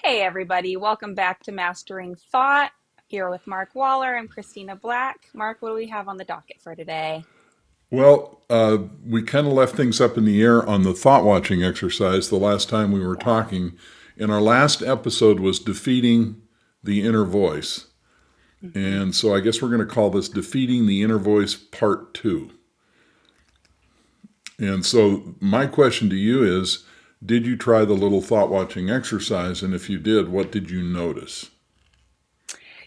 Hey, everybody. Welcome back to Mastering Thought. Here with Mark Waller and Christina Black. Mark, what do we have on the docket for today? We kind of left things up in the air on the thought watching exercise the last time we were Yeah. talking. And our last episode was defeating the inner voice. hmm And so I guess we're going to call this Defeating the Inner Voice Part 2. And so my question to you is, did you try the little thought watching exercise? And if you did, what did you notice?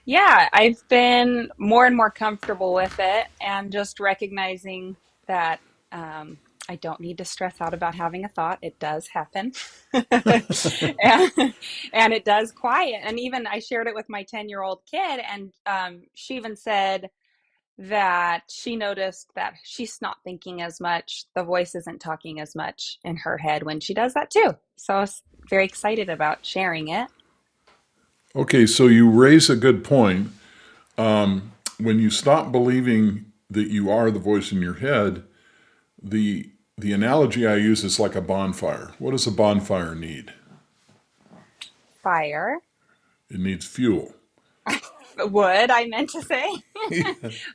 Yeah, I've been more and more comfortable with it and just recognizing that um, I don't need to stress out about having a thought. It does happen. and, and it does quiet. And even I shared it with my 10-year-old kid, and she even said, that she noticed that she's not thinking as much. The voice isn't talking as much in her head when she does that too. So I was very excited about sharing it. Okay, so you raise a good point. When you stop believing that you are the voice in your head, the analogy I use is like a bonfire. What does a bonfire need? Fire. It needs fuel. Wood, I meant to say.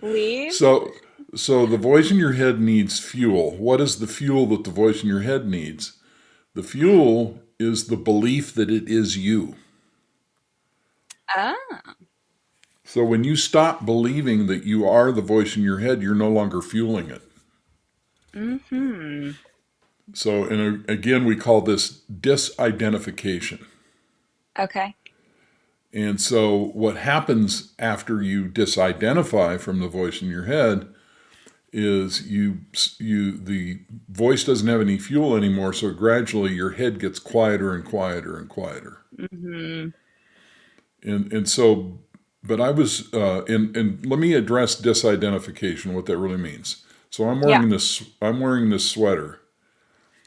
Leaves. So so the voice in your head needs fuel. What is the fuel that the voice in your head needs? The fuel is the belief that it is you. Ah. So when you stop believing that you are the voice in your head, you're no longer fueling it. Mm-hmm. So and again we call this disidentification. Okay. And so what happens after you disidentify from the voice in your head is the voice doesn't have any fuel anymore, so gradually your head gets quieter and quieter and quieter. Mm-hmm. And so but I was and let me address disidentification, what that really means. So Yeah. I'm wearing this sweater.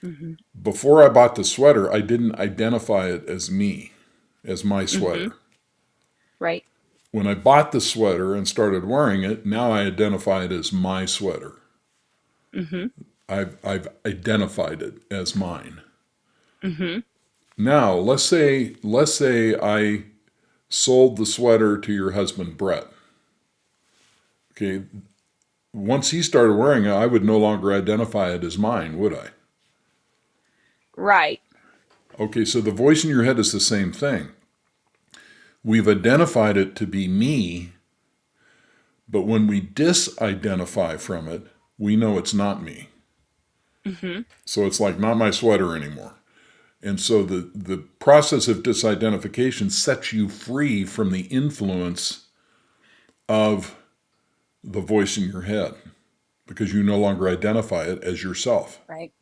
Mm-hmm. Before I bought the sweater, I didn't identify it as me, as my Mm-hmm. sweater. Right. When I bought the sweater and started wearing it, now I identify it as my sweater. Mm-hmm. I've identified it as mine. Mm-hmm. Now, let's say I sold the sweater to your husband Brett. Okay, once he started wearing it, I would no longer identify it as mine, would I? Right. Okay, so the voice in your head is the same thing. We've identified it to be me, but when we disidentify from it, we know it's not me. Mm-hmm. So it's like not my sweater anymore. And so the process of disidentification sets you free from the influence of the voice in your head because you no longer identify it as yourself. Right.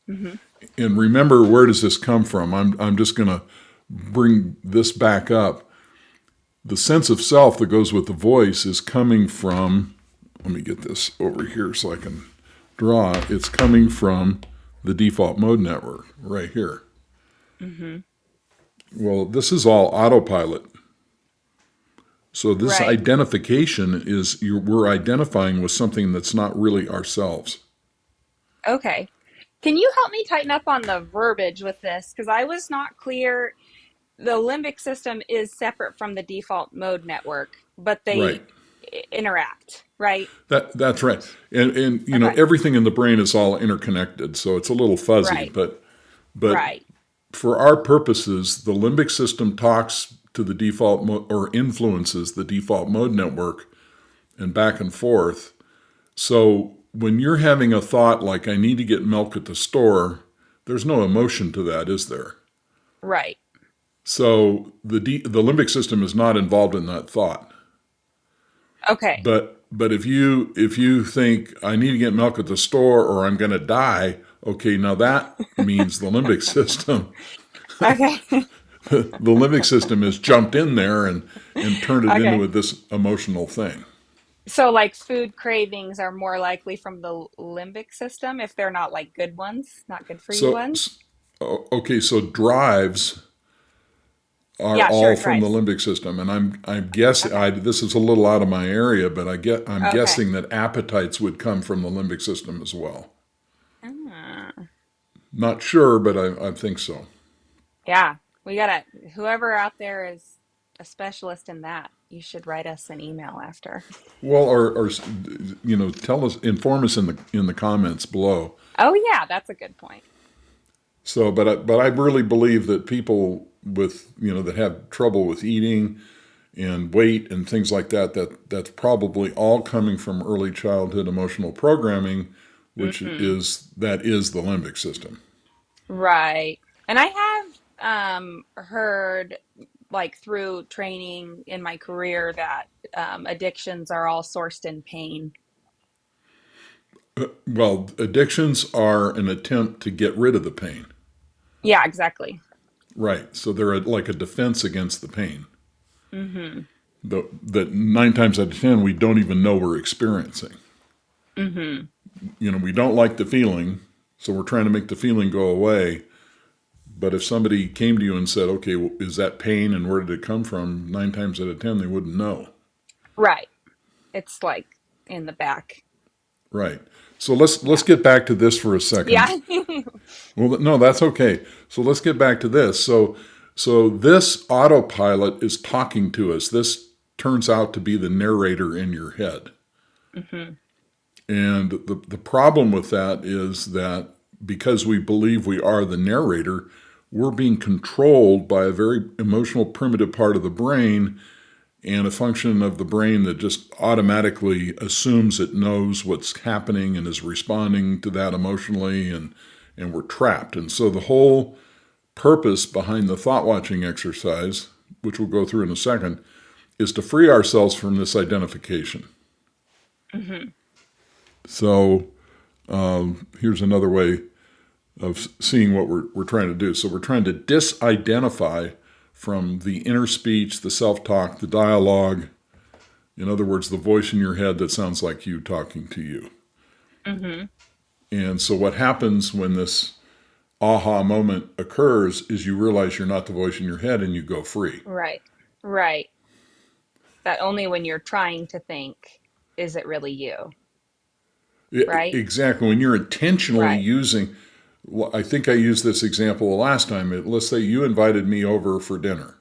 Mm-hmm. And remember, where does this come from? I'm just going to bring this back up. The sense of self that goes with the voice is coming from, let me get this over here so I can draw it. It's coming from the default mode network right here. Mm-hmm. Well, this is all autopilot. So this Right. identification is we're identifying with something that's not really ourselves. Okay. Can you help me tighten up on the verbiage with this? Because I was not clear. The limbic system is separate from the default mode network, but Right. they interact, right? That's right. And Okay. everything in the brain is all interconnected, so it's a little fuzzy, Right. but Right. for our purposes, the limbic system talks to the default or influences the default mode network and back and forth. So when you're having a thought like I need to get milk at the store, there's no emotion to that, is there? Right. So the limbic system is not involved in that thought. Okay. But if you think I need to get milk at the store or I'm going to die, okay, now that means the limbic system Okay. the limbic system has jumped in there and turned it Okay. into this emotional thing. So, like, food cravings are more likely from the limbic system if they're not like good ones, not good for you So ones. okay, so drives are Yeah, all sure, from the drives. limbic system, and I'm guessing Okay. this is a little out of my area, but I'm Okay. guessing that appetites would come from the limbic system as well. Ah, Not sure, but I think so. yeah. We gotta, whoever out there is a specialist in that, you should write us an email after. Well, or tell us, inform us in the comments below. Oh, yeah, that's a good point. So, but I really believe that people with that have trouble with eating and weight and things like that, that's probably all coming from early childhood emotional programming, which Hmm. is the limbic system. Right. And I have heard, like, through training in my career, that addictions are all sourced in pain. Well, addictions are an attempt to get rid of the pain. Yeah, exactly. Right. So they're like a defense against the pain. Hmm. That 9 times out of 10 we don't even know we're experiencing. Hmm. We don't like the feeling, so we're trying to make the feeling go away. But if somebody came to you and said, "Okay, well, is that pain and where did it come from?" 9 times out of 10 they wouldn't know. Right. It's like in the back. Right. So let's Yeah. get back to this for a second. Yeah. Well, no, that's okay. So let's get back to this. So this autopilot is talking to us. This turns out to be the narrator in your head. Hmm. And the problem with that is that because we believe we are the narrator, we're being controlled by a very emotional, primitive part of the brain and a function of the brain that just automatically assumes it knows what's happening and is responding to that emotionally, and we're trapped. And so the whole purpose behind the thought watching exercise, which we'll go through in a second, is to free ourselves from this identification. Hmm. So here's another way of seeing what we're trying to do. So we're trying to disidentify from the inner speech, the self-talk, the dialogue. In other words, the voice in your head that sounds like you talking to you. Hmm. And so what happens when this aha moment occurs is you realize you're not the voice in your head and you go free. Right. Right. That only when you're trying to think is it really you, right? Exactly. When you're intentionally Right. using, well, I think I used this example the last time. Let's say you invited me over for dinner.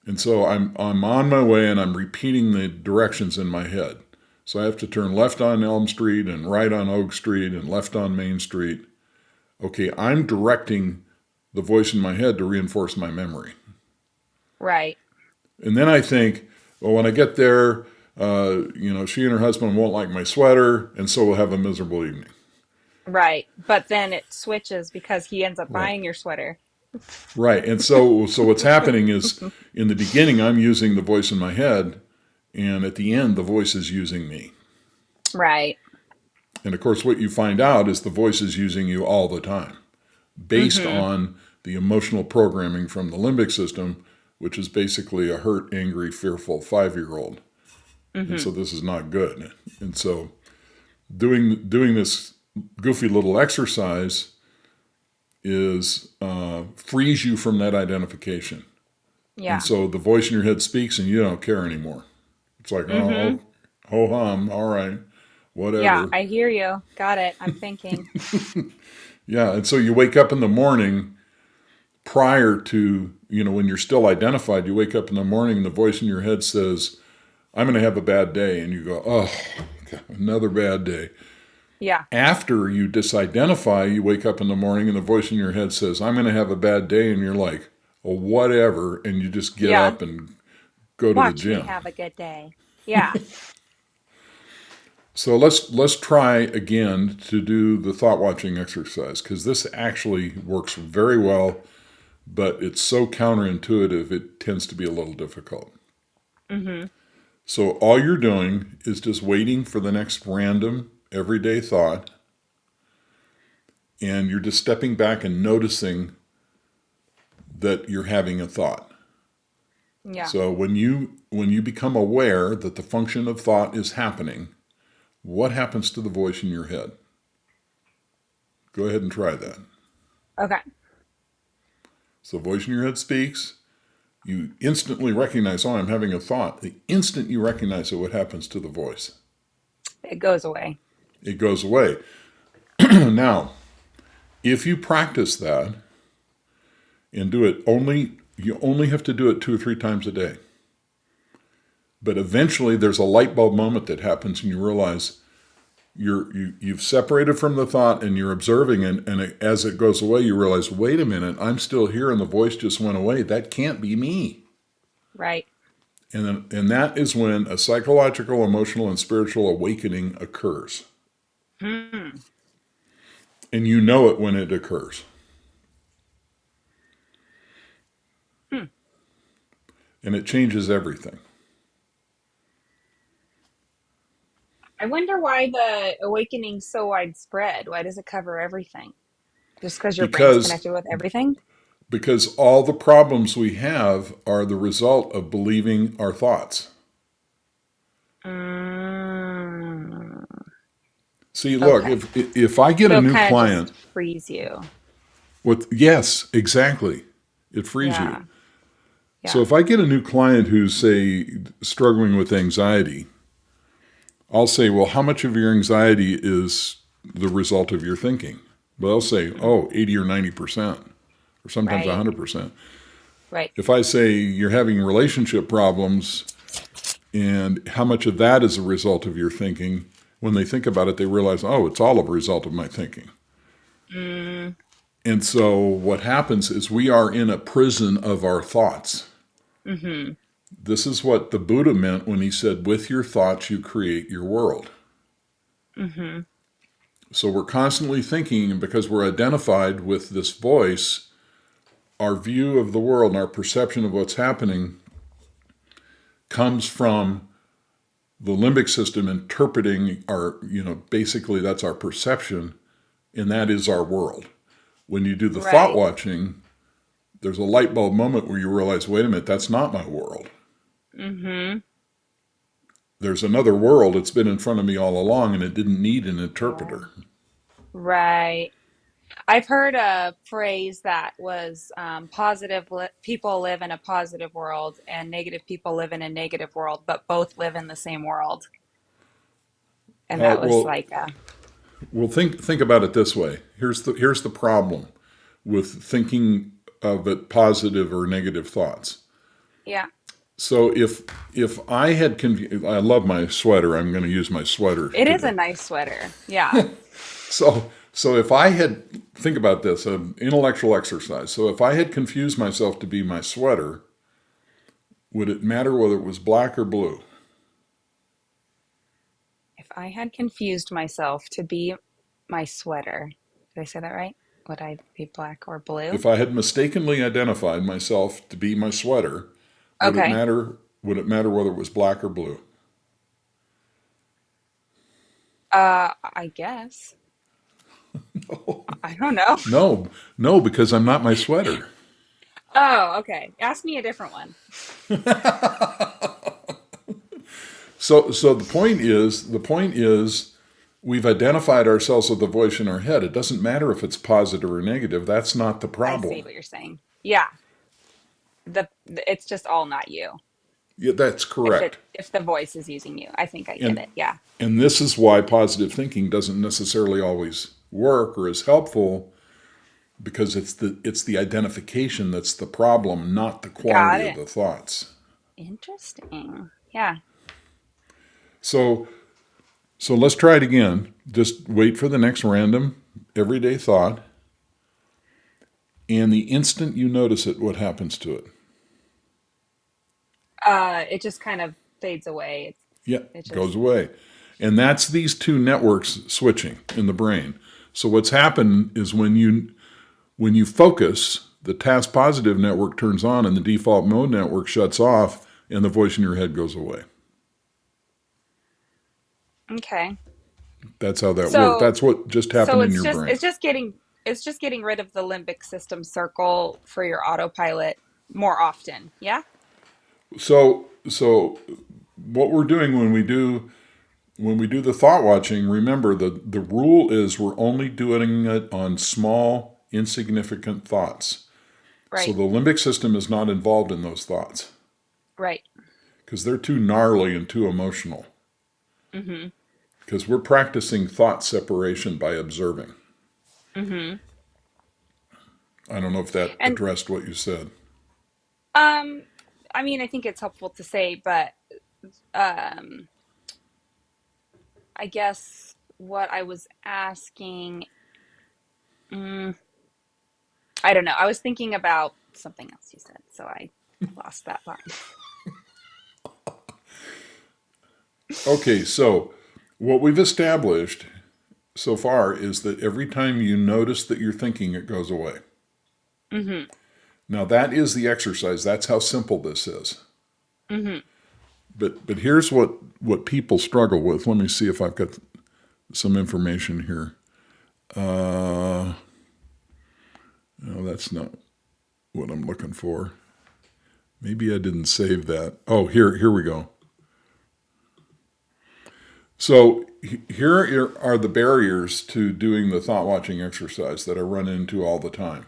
And so I'm on my way and I'm repeating the directions in my head. So I have to turn left on Elm Street and right on Oak Street and left on Main Street. Okay, I'm directing the voice in my head to reinforce my memory. Right. And then I think, well, when I get there, she and her husband won't like my sweater, and so we'll have a miserable evening. Right. But then it switches because he ends up Right. buying your sweater. Right. And so what's happening is in the beginning, I'm using the voice in my head, and at the end, the voice is using me. Right. And of course, what you find out is the voice is using you all the time based Hmm. on the emotional programming from the limbic system, which is basically a hurt, angry, fearful 5-year-old. And Hmm. so this is not good. And so doing this goofy little exercise is frees you from that identification. And Yeah. so the voice in your head speaks and you don't care anymore. It's like, Hmm. oh, ho hum, all right, Yeah. whatever. I hear you. Got it. I'm thinking. Yeah, and so you wake up in the morning prior to, when you're still identified, you wake up in the morning and the voice in your head says, I'm going to have a bad day. And you go, oh, another bad day. Yeah. After you disidentify, you wake up in the morning and the voice in your head says, I'm going to have a bad day. And you're like, oh, whatever. And you just get Yeah. up and go to the Watch me gym. have a good day. Yeah. So let's try again to do the thought watching exercise because this actually works very well, but it's so counterintuitive it tends to be a little difficult. Hmm. So all you're doing is just waiting for the next random everyday thought, and you're just stepping back and noticing that you're having a thought. Yeah. So when you become aware that the function of thought is happening, what happens to the voice in your head? Go ahead and try that. Okay. So the voice in your head speaks. You instantly recognize, oh, I'm having a thought. The instant you recognize it, what happens to the voice? It goes away. It goes away. Now, if you practice that and do it only, you only have to do it 2 or 3 times a day. But eventually there's a light bulb moment that happens and you realize you've separated from the thought and you're observing, and as it goes away, you realize, wait a minute, I'm still here and the voice just went away. That can't be me. Right. And that is when a psychological, emotional, and spiritual awakening occurs. Hmm. And you know it when it occurs. Hmm. And it changes everything. I wonder why the awakening's so widespread. Why does it cover everything? Just because your brain's Because connected with everything? because all the problems we have are the result of believing our thoughts. Mm, See, look, okay. if I get a So it new kind of client, just frees you. yes, exactly, it frees you. Yeah. So Yeah. if I get a new client who's, say, struggling with anxiety, I'll say, well, how much of your anxiety is the result of your thinking? Well, they'll say, Mm, oh, 80 or 90%, or sometimes right. 100%. Right. If I say you're having relationship problems and how much of that is a result of your thinking, when they think about it, they realize, oh, it's all a result of my thinking. Mm, And so what happens is we are in a prison of our thoughts. mm-hmm. This is what the Buddha meant when he said, with your thoughts, you create your world. Mm-hmm. So we're constantly thinking, and because we're identified with this voice, our view of the world and our perception of what's happening comes from the limbic system interpreting our, basically that's our perception, and that is our world. When you do the thought Right. watching, there's a light bulb moment where you realize, wait a minute, that's not my world. Mm-hmm. There's another world. It's been in front of me all along, and it didn't need an Yeah. interpreter. Right. I've heard a phrase that was people live in a positive world and negative people live in a negative world, but both live in the same world. And Uh, that was well, like, well, think about it this way. Here's the problem with thinking of it positive or negative thoughts. yeah, So if I had I love my sweater. I'm going to use my sweater it is a today. nice sweater. Yeah. So if I had, think about this, an intellectual exercise. So if I had confused myself to be my sweater, would it matter whether it was black or blue? If I had confused myself to be my sweater, did I say that right? Would I be black or blue? If I had mistakenly identified myself to be my sweater, would it Okay. matter? Would it matter whether it was black or blue? I guess. I don't know. No, no, because I'm not my sweater. Oh, okay. Ask me a different one. So the point is, we've identified ourselves with the voice in our head. It doesn't matter if it's positive or negative. That's not the I see problem. what you're saying. Yeah. It's just all not you. Yeah, that's correct. If the voice is using you. I think I get And it. Yeah. and this is why positive thinking doesn't necessarily always work or is helpful, because it's the identification that's the problem, not the Got quality of it. the thoughts. Interesting. Yeah. So so let's try it again. Just wait for the next random everyday thought, and the instant you notice it, what happens to it? It just kind of fades away. Yeah, It goes just away. And that's these two networks switching in the brain. So what's happened is when you focus, the task positive network turns on and the default mode network shuts off and the voice in your head goes away. okay. That's how that works. So That's what just so happened in your brain. it's just getting rid of the limbic system circle for your autopilot more often. Yeah? So what we're doing when we do the thought watching, remember the rule is we're only doing it on small, insignificant thoughts. So Right. the limbic system is not involved in those thoughts Right. because they're too gnarly and too emotional. Mm-hmm. Because we're practicing thought separation by observing. Mm-hmm. I don't know if that And addressed what you said. um, I mean, I think it's helpful to say, but um, I guess what I was asking, mm, I don't know. I was thinking about something else you said, so I lost that thought. Okay, so what we've established so far is that every time you notice that you're thinking, it goes away. Mm-hmm. Now, that is the exercise. That's how simple this is. Mm-hmm. But here's what people struggle with. Let me see if I've got some information here. No, that's not what I'm looking for. Maybe I didn't save that. Oh, here we go. So here are the barriers to doing the thought watching exercise that I run into all the time.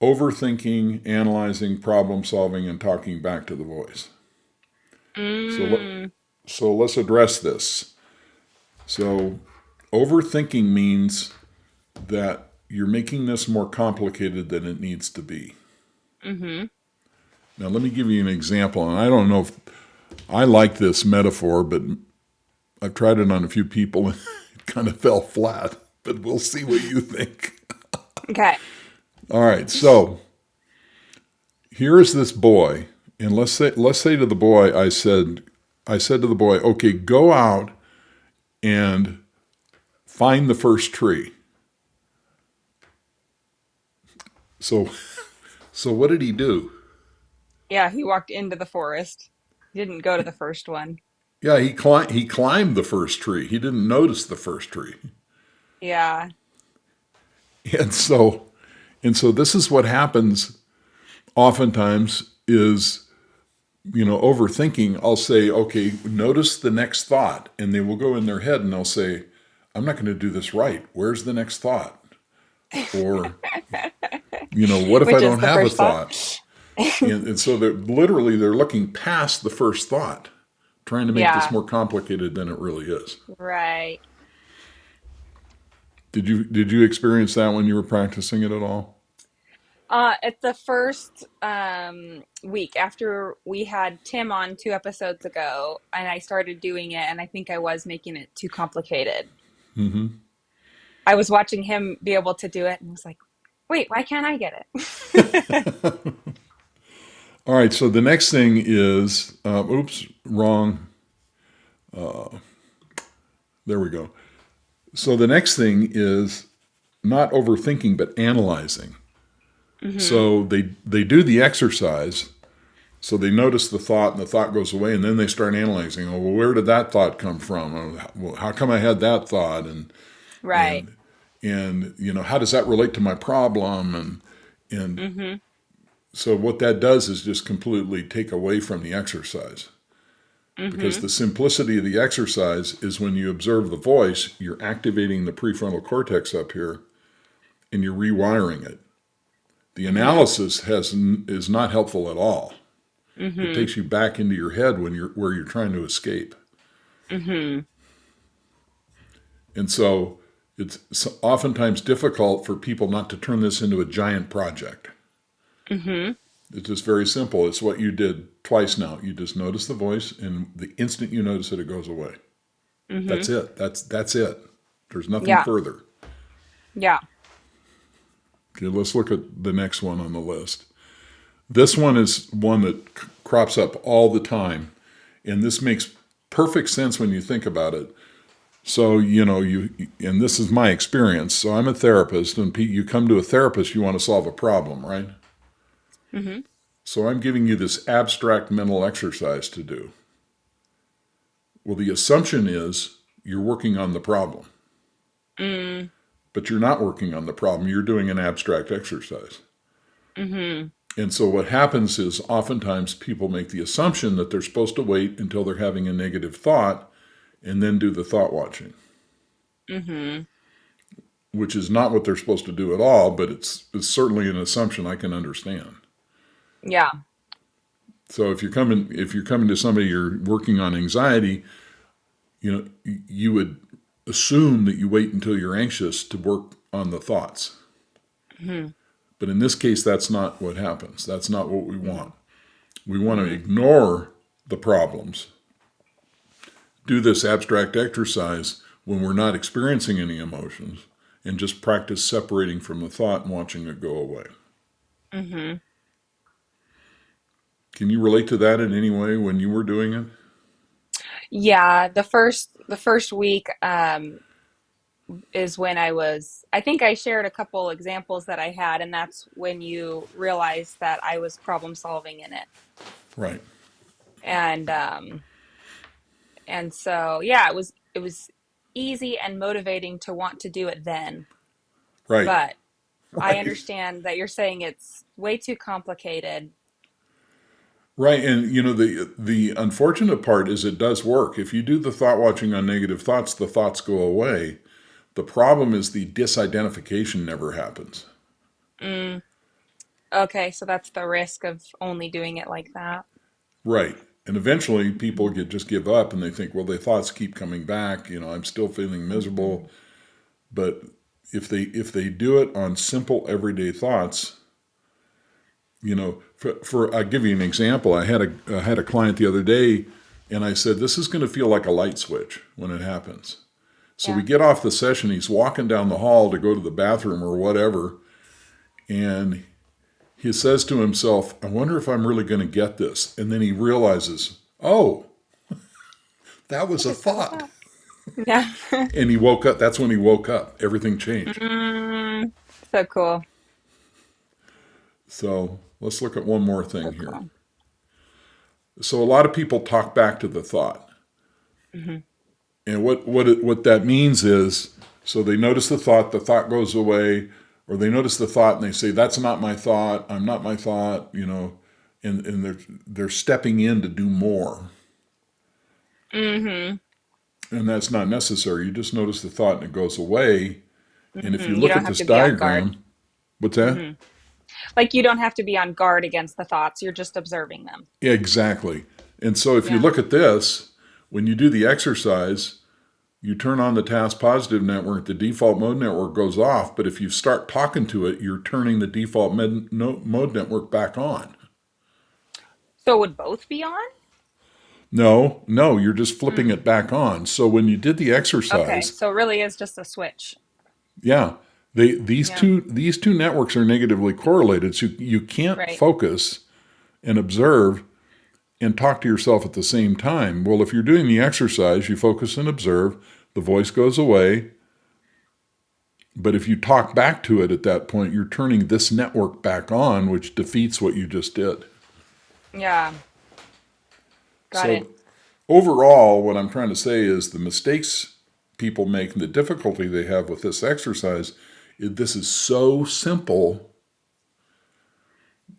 Overthinking, analyzing, problem solving, and talking back to the voice. So let, Mm, so let's address this. So overthinking means that you're making this more complicated than it needs to be. mm-hmm. Now let me give you an example, and I don't know if I like this metaphor, but I've tried it on a few people and it kind of fell flat. But we'll see what you think. Okay. All right, so here is this boy, and let's say to the boy, I said to the boy, okay, go out and find the first tree. So so what did he do? Yeah, he walked into the forest. He didn't go to the first one. Yeah, he climbed the first tree. He didn't notice the first tree. Yeah. And so this is what happens oftentimes is overthinking. I'll say, okay, notice the next thought, and they will go in their head and they'll say, I'm not going to do this right. Where's the next thought? Or, what if I Which is don't the have a first thought. thought? And so they're looking past the first thought, trying to make this Yeah, more complicated than it really is. right. Did you experience that when you were practicing it at all? At the first week after we had Tim on 2 episodes ago, and I started doing it, and I think I was making it too complicated. Mm-hmm. I was watching him be able to do it and was like, wait, why can't I get it? All right. So the next thing is, oops, wrong. There we go. So the next thing is not overthinking, but analyzing. Hmm. So they do the exercise. So they notice the thought, and the thought goes away, and then they start analyzing. Oh, well, where did that thought come from? Well, how come I had that thought? Right. And how does that relate to my problem? And Hmm. so what that does is just completely take away from the exercise. Because Hmm. the simplicity of the exercise is when you observe the voice, you're activating the prefrontal cortex up here and you're rewiring it. The Hmm. analysis is not helpful at all. It Hmm. takes you back into your head when you're trying to escape. Hmm. And so it's oftentimes difficult for people not to turn this into a giant project. Hmm. It's just very simple. It's what you did twice now. You just notice the voice, and the instant you notice it, it goes away. Hmm. That's it. That's it. There's nothing Yeah. further. Yeah. Okay, let's look at the next one on the list. This one is one that crops up all the time, and this makes perfect sense when you think about it. So, and this is my experience. So I'm a therapist, and Pete, you come to a therapist, you want to solve a problem, right? Hmm. So I'm giving you this abstract mental exercise to do. Well, the assumption is you're working on the problem, Mm. but you're not working on the problem. You're doing an abstract exercise. Hmm. And so what happens is oftentimes people make the assumption that they're supposed to wait until they're having a negative thought and then do the thought watching, Hmm. which is not what they're supposed to do at all, but it's certainly an assumption I can understand. Yeah. So if you're coming to somebody you're working on anxiety, you would assume that you wait until you're anxious to work on the thoughts. Mm-hmm. But in this case, that's not what happens. That's not what we Mm-hmm. want. We want to Mm-hmm. ignore the problems, do this abstract exercise when we're not experiencing any emotions, and just practice separating from the thought and watching it go away. Mm-hmm. Can you relate to that in any way when you were doing it? Yeah, the first week is when I think I shared a couple examples that I had, and that's when you realize that I was problem solving in it. Right, And so yeah, it was easy and motivating to want to do it then. right, But I right, understand that you're saying it's way too complicated. right. And you know the unfortunate part is it does work. If you do the thought watching on negative thoughts, the thoughts go away. The problem is the disidentification never happens. Mm, okay, so that's the risk of only doing it like that. Right. And eventually people Mhm. get just give up and they think, well, the thoughts keep coming back. You know, I'm still feeling miserable. Mhm. But if they do it on simple everyday thoughts, you know, for I'll give you an example. I had a client the other day, and I said, this is going to feel like a light switch when it happens. So we Yeah. get off the session. He's walking down the hall to go to the bathroom or whatever, and he says to himself, I wonder if I'm really going to get this. And then he realizes, oh, that was I a just had a thought. thought. Yeah. And he woke up. That's when he woke up. Everything changed. Mm, so cool. So let's look at one more So thing here. cool. So a lot of people talk back to the thought. Hmm. And what that means is, so they notice the thought goes away, or they notice the thought and they say, that's not my thought, I'm not my thought, you know, and they're stepping in to do more. Hmm. And that's not necessary. You just notice the thought and it goes away. And if you You look don't at have this to be on guard. diagram, what's that? Hmm. Like you don't have to be on guard against the thoughts. You're just observing them. Yeah, exactly. And so if you Yeah. look at this, when you do the exercise, you turn on the task positive network, the default mode network goes off. But if you start talking to it, you're turning the default mode network back on. So would both be on? No, no, you're just flipping Mm. it back on. So when you did the Okay. exercise, So it really is just a switch. yeah, these Yeah. two networks are negatively correlated. So you can't Right. focus and observe and talk to yourself at the same time. Well, if you're doing the exercise, you focus and observe, the voice goes away. But if you talk back to it at that point, you're turning this network back on, which defeats what you just did. Yeah. Got it. So, overall, what I'm trying to say is the mistakes people make and the difficulty they have with this exercise, this is so simple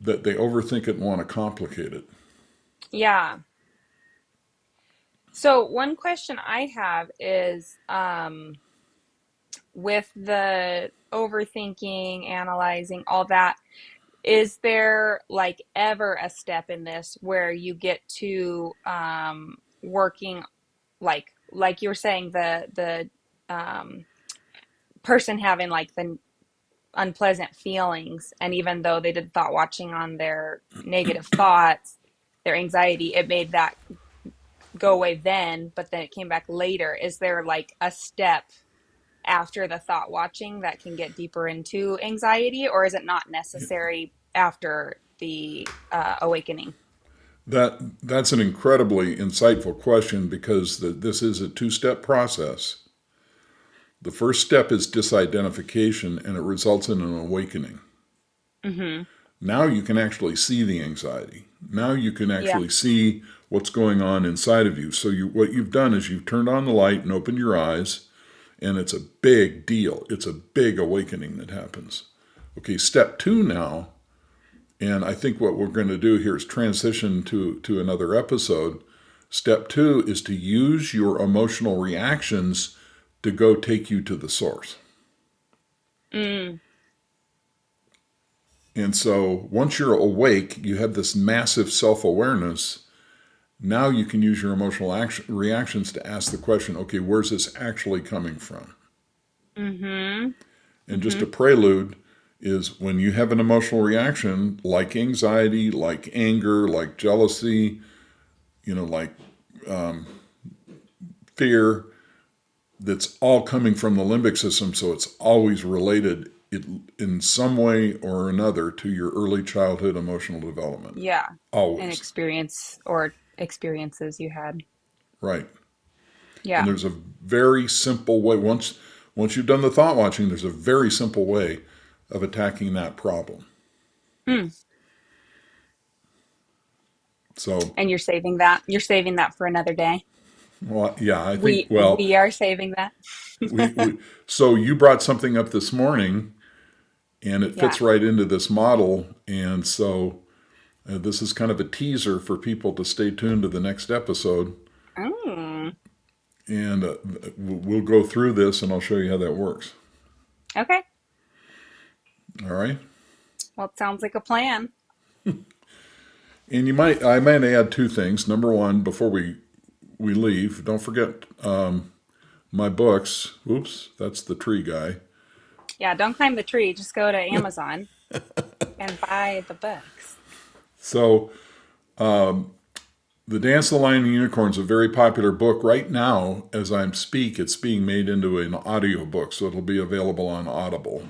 that they overthink it and want to complicate it. Yeah. So one question I have is with the overthinking, analyzing, all that, is there like ever a step in this where you get to working like you were saying the person having like the unpleasant feelings, and even though they did thought watching on their negative thoughts, their anxiety, it made that go away then, but then it came back later. Is there like a step after the thought watching that can get deeper into anxiety, or is it not necessary after the awakening? That's an incredibly insightful question because this is a two-step process. The first step is disidentification, and it results in an awakening. Mm-hmm. Now you can actually see the anxiety. Now you can Yeah. actually see what's going on inside of you. So what you've done is you've turned on the light and opened your eyes, and it's a big deal. It's a big awakening that happens. Okay, step two now, and I think what we're going to do here is transition to another episode. Step two is to use your emotional reactions to go take you to the source. Mm. And so once you're awake, you have this massive self awareness. Now you can use your emotional reactions to ask the question, okay, where's this actually coming from? Mm-hmm. And just Mm-hmm. a prelude, is when you have an emotional reaction like anxiety, like anger, like jealousy, like fear, that's all coming from the limbic system. So it's always related in some way or another to your early childhood emotional development. Yeah. An Always. experience or experiences you had. Right. And Yeah. there's a very simple way. Once you've done the thought watching, there's a very simple way of attacking that problem. Hmm. So, And you're saving that. You're saving that for another day. well, yeah, I think, We are saving that. we so you brought something up this morning, and it Yeah. fits right into this model. And so, this is kind of a teaser for people to stay tuned to the next episode. Mm. And we'll go through this, and I'll show you how that works. Okay. All right. Well, it sounds like a plan. And I might add two things. Number one, before we leave, don't forget my books. Oops, that's the tree guy. Yeah, don't climb the tree. Just go to Amazon and buy the books. So, The Dance of the Lion and the Unicorn is a very popular book. Right now, as I speak, it's being made into an audio book, so it'll be available on Audible.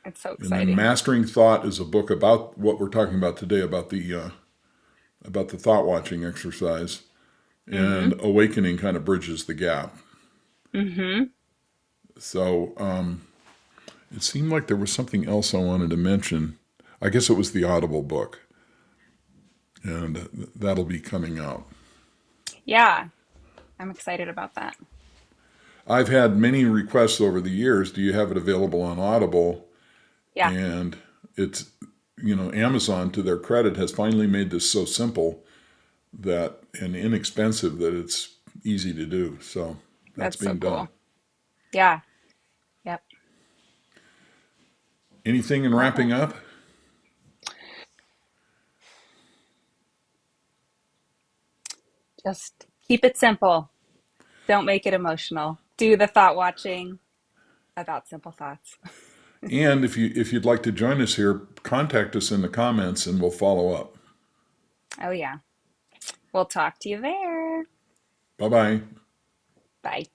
It's so And then exciting. Mastering Thought is a book about what we're talking about today, about the thought watching exercise. Mm-hmm. And Awakening kind of bridges the gap. Mm-hmm. So it seemed like there was something else I wanted to mention. I guess it was the Audible book, and that'll be coming out. Yeah, I'm excited about that. I've had many requests over the years. Do you have it available on Audible? Yeah, And it's, Amazon, to their credit, has finally made this so simple that and inexpensive that it's easy to do. So that's that's so being done. cool. Yeah. Yep. Anything in Love wrapping it. up? Just keep it simple. Don't make it emotional. Do the thought watching about simple thoughts. And if you'd like to join us here, contact us in the comments and we'll follow up. Oh, yeah. We'll talk to you there. Bye bye. Bye.